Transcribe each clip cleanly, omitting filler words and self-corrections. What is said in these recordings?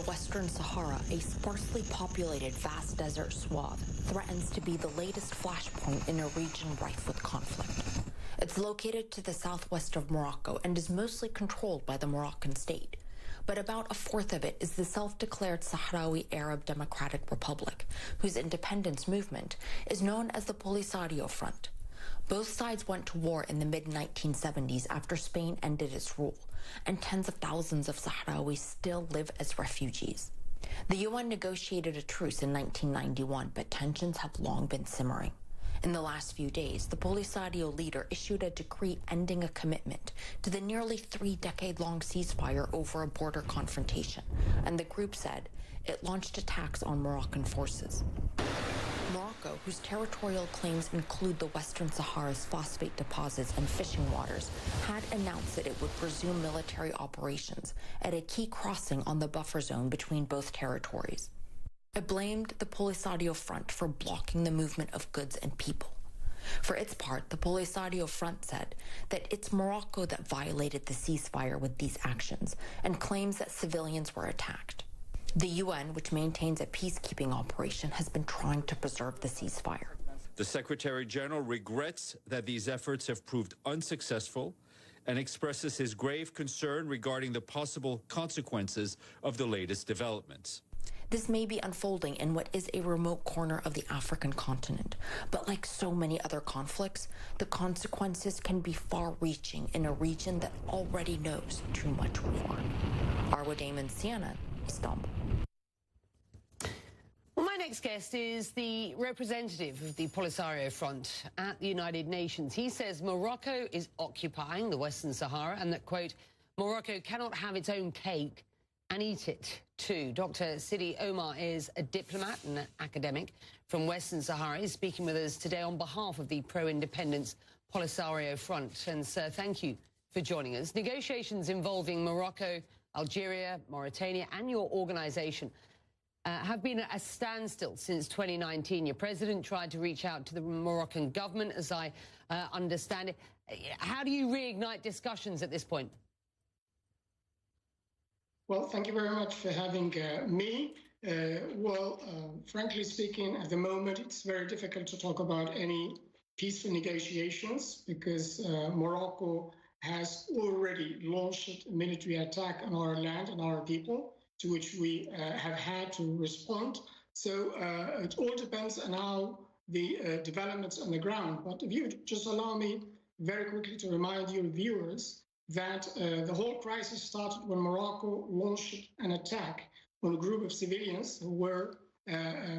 Western Sahara, a sparsely populated vast desert swath, threatens to be the latest flashpoint in a region rife with conflict. It's located to the southwest of Morocco and is mostly controlled by the Moroccan state. But about a fourth of it is the self-declared Sahrawi Arab Democratic Republic, whose independence movement is known as the Polisario Front. Both sides went to war in the mid-1970s after Spain ended its rule, and tens of thousands of Sahrawis still live as refugees. The UN negotiated a truce in 1991, but tensions have long been simmering. In the last few days, the Polisario leader issued a decree ending a commitment to the nearly 3-decade-long ceasefire over a border confrontation, and the group said it launched attacks on Moroccan forces. Morocco, whose territorial claims include the Western Sahara's phosphate deposits and fishing waters, had announced that it would resume military operations at a key crossing on the buffer zone between both territories. It blamed the Polisario Front for blocking the movement of goods and people. For its part, the Polisario Front said that it's Morocco that violated the ceasefire with these actions and claims that civilians were attacked. The UN, which maintains a peacekeeping operation, has been trying to preserve the ceasefire. The Secretary General regrets that these efforts have proved unsuccessful and expresses his grave concern regarding the possible consequences of the latest developments. This may be unfolding in what is a remote corner of the African continent, but like so many other conflicts, the consequences can be far-reaching in a region that already knows too much war. Arwa Damon, CNN, Istanbul. Well, my next guest is the representative of the Polisario Front at the United Nations. He says Morocco is occupying the Western Sahara and that, quote, Morocco cannot have its own cake and eat it too. Dr. Sidi Omar is a diplomat and an academic from Western Sahara. He's speaking with us today on behalf of the pro-independence Polisario Front. And sir, thank you for joining us. Negotiations involving Morocco, Algeria, Mauritania and your organization have been at a standstill since 2019. Your president tried to reach out to the Moroccan government, as I understand it. How do you reignite discussions at this point? Well, thank you very much for having me. Frankly speaking, at the moment, it's very difficult to talk about any peaceful negotiations because Morocco has already launched a military attack on our land and our people, to which we have had to respond. So it all depends on how the developments on the ground. But if you just allow me very quickly to remind your viewers that the whole crisis started when Morocco launched an attack on a group of civilians who were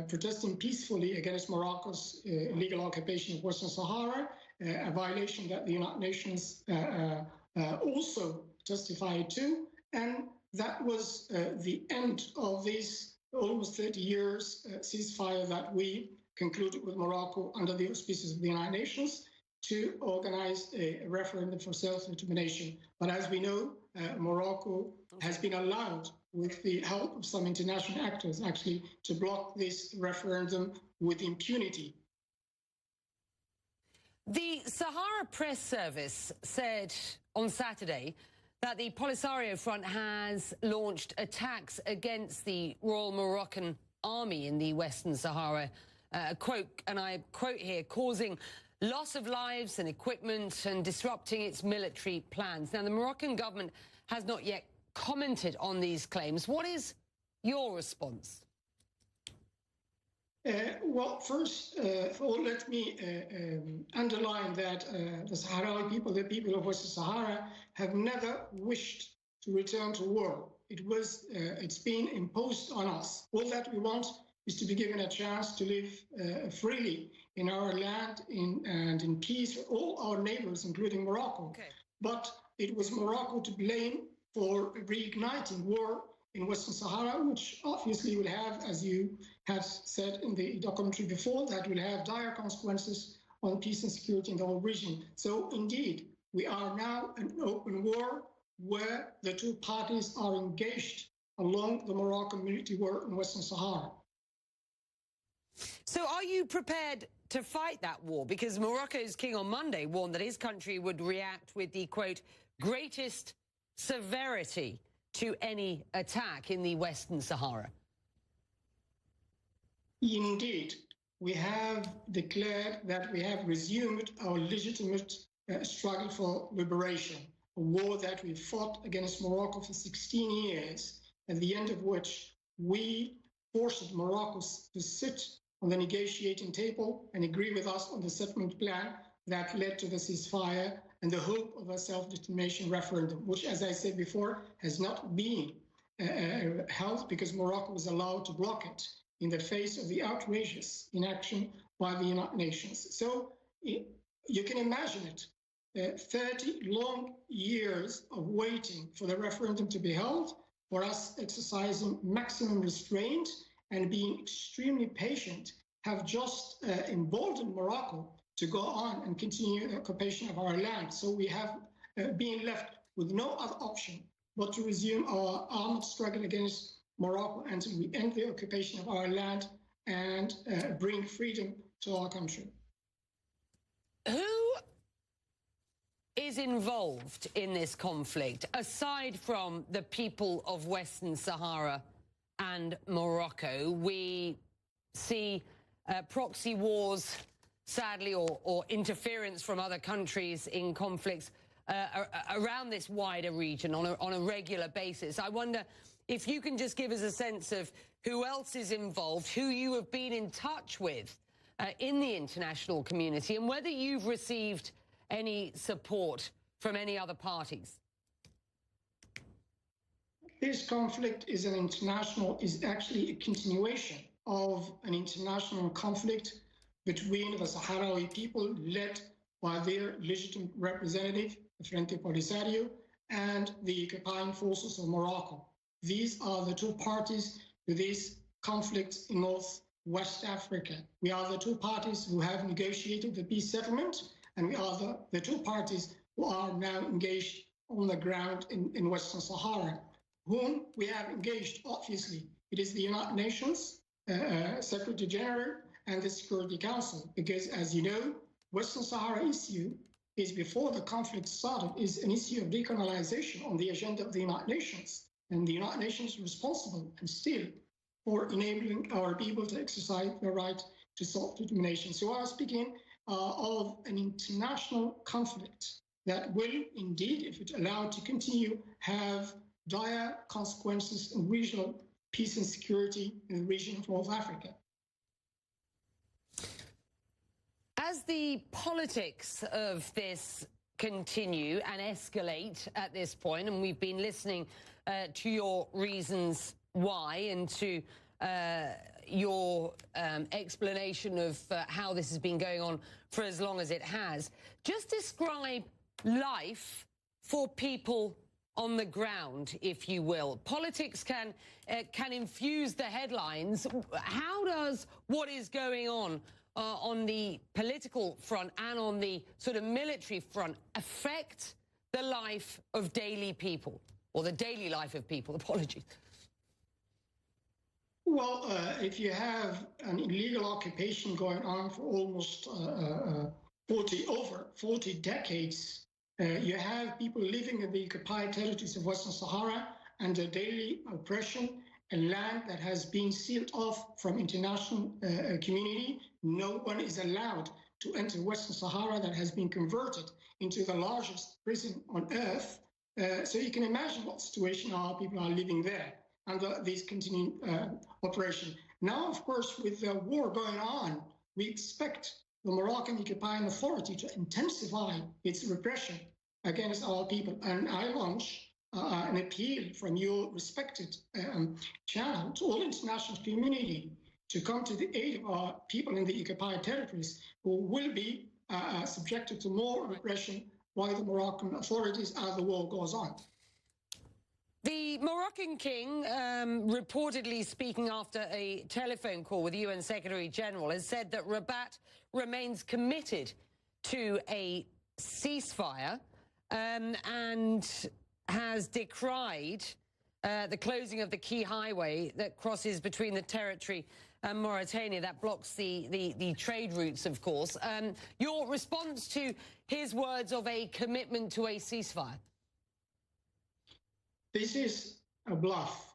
protesting peacefully against Morocco's illegal occupation of Western Sahara, a violation that the United Nations also testified to. And that was the end of this almost 30 years ceasefire that we concluded with Morocco under the auspices of the United Nations to organize a referendum for self-determination. But as we know, Morocco has been allowed, with the help of some international actors, actually, to block this referendum with impunity. The Sahara Press Service said on Saturday that the Polisario Front has launched attacks against the Royal Moroccan Army in the Western Sahara, quote, and I quote here, causing loss of lives and equipment and disrupting its military plans. Now, the Moroccan government has not yet commented on these claims. What is your response? First of all, let me underline that the Sahrawi people, the people of Western Sahara, have never wished to return to war. It's been imposed on us. All that we want is to be given a chance to live freely in our land and in peace with all our neighbors, including Morocco. Okay. But it was Morocco to blame for reigniting war in Western Sahara, which obviously will have, as you have said in the documentary before, that will have dire consequences on peace and security in the whole region. So indeed, we are now in an open war where the two parties are engaged along the Moroccan military war in Western Sahara. So are you prepared to fight that war? Because Morocco's king on Monday warned that his country would react with the, quote, greatest severity to any attack in the Western Sahara? Indeed, we have declared that we have resumed our legitimate struggle for liberation, a war that we fought against Morocco for 16 years, at the end of which we forced Morocco to sit on the negotiating table and agree with us on the settlement plan that led to the ceasefire and the hope of a self-determination referendum, which, as I said before, has not been held because Morocco was allowed to block it in the face of the outrageous inaction by the United Nations. So you can imagine it, 30 long years of waiting for the referendum to be held, for us exercising maximum restraint and being extremely patient, have just emboldened Morocco to go on and continue the occupation of our land. So we have been left with no other option but to resume our armed struggle against Morocco until we end the occupation of our land and bring freedom to our country. Who is involved in this conflict, aside from the people of Western Sahara and Morocco? We see proxy wars, sadly, or interference from other countries in conflicts around this wider region on a regular basis. I wonder if you can just give us a sense of who else is involved, who you have been in touch with in the international community, and whether you've received any support from any other parties. This conflict is actually a continuation of an international conflict between the Sahrawi people, led by their legitimate representative, the Frente Polisario, and the occupying forces of Morocco. These are the two parties to this conflict in Northwest Africa. We are the two parties who have negotiated the peace settlement, and we are the two parties who are now engaged on the ground in Western Sahara. Whom we have engaged, obviously, it is the United Nations, Secretary General, and the Security Council, because, as you know, Western Sahara issue is, before the conflict started, is an issue of decolonization on the agenda of the United Nations. And the United Nations is responsible and still for enabling our people to exercise their right to self-determination. So I was speaking of an international conflict that will indeed, if it's allowed to continue, have dire consequences in regional peace and security in the region of North Africa. As the politics of this continue and escalate at this point, and we've been listening to your reasons why and to your explanation of how this has been going on for as long as it has, just describe life for people on the ground, if you will. Politics can infuse the headlines. How does what is going on the political front and on the sort of military front affect the life of daily people, or the daily life of people? Apologies. Well, if you have an illegal occupation going on for almost over 40 decades, you have people living in the occupied territories of Western Sahara under daily oppression, a land that has been sealed off from international community. No one is allowed to enter Western Sahara, that has been converted into the largest prison on earth. So you can imagine what situation our people are living there under this continuing operation. Now, of course, with the war going on, we expect the Moroccan occupying authority to intensify its repression against our people. And I launch an appeal from your respected channel to all international community to come to the aid of our people in the occupied territories, who will be subjected to more repression by the Moroccan authorities as the war goes on. The Moroccan king, reportedly speaking after a telephone call with the UN Secretary General, has said that Rabat remains committed to a ceasefire and has decried the closing of the key highway that crosses between the territory and Mauritania, that blocks the trade routes, of course. Your response to his words of a commitment to a ceasefire? This is a bluff.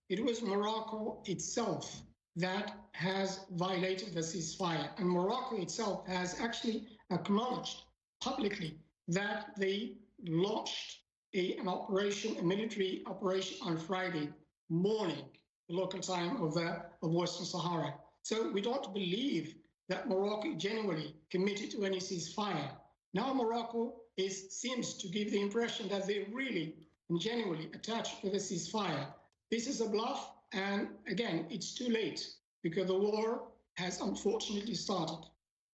It was Morocco itself that has violated the ceasefire. And Morocco itself has actually acknowledged publicly that they launched an operation, a military operation on Friday morning, the local time of Western Sahara. So we don't believe that Morocco genuinely committed to any ceasefire. Now Morocco seems to give the impression that they really and genuinely attached to the ceasefire. This is a bluff, and again, it's too late because the war has unfortunately started.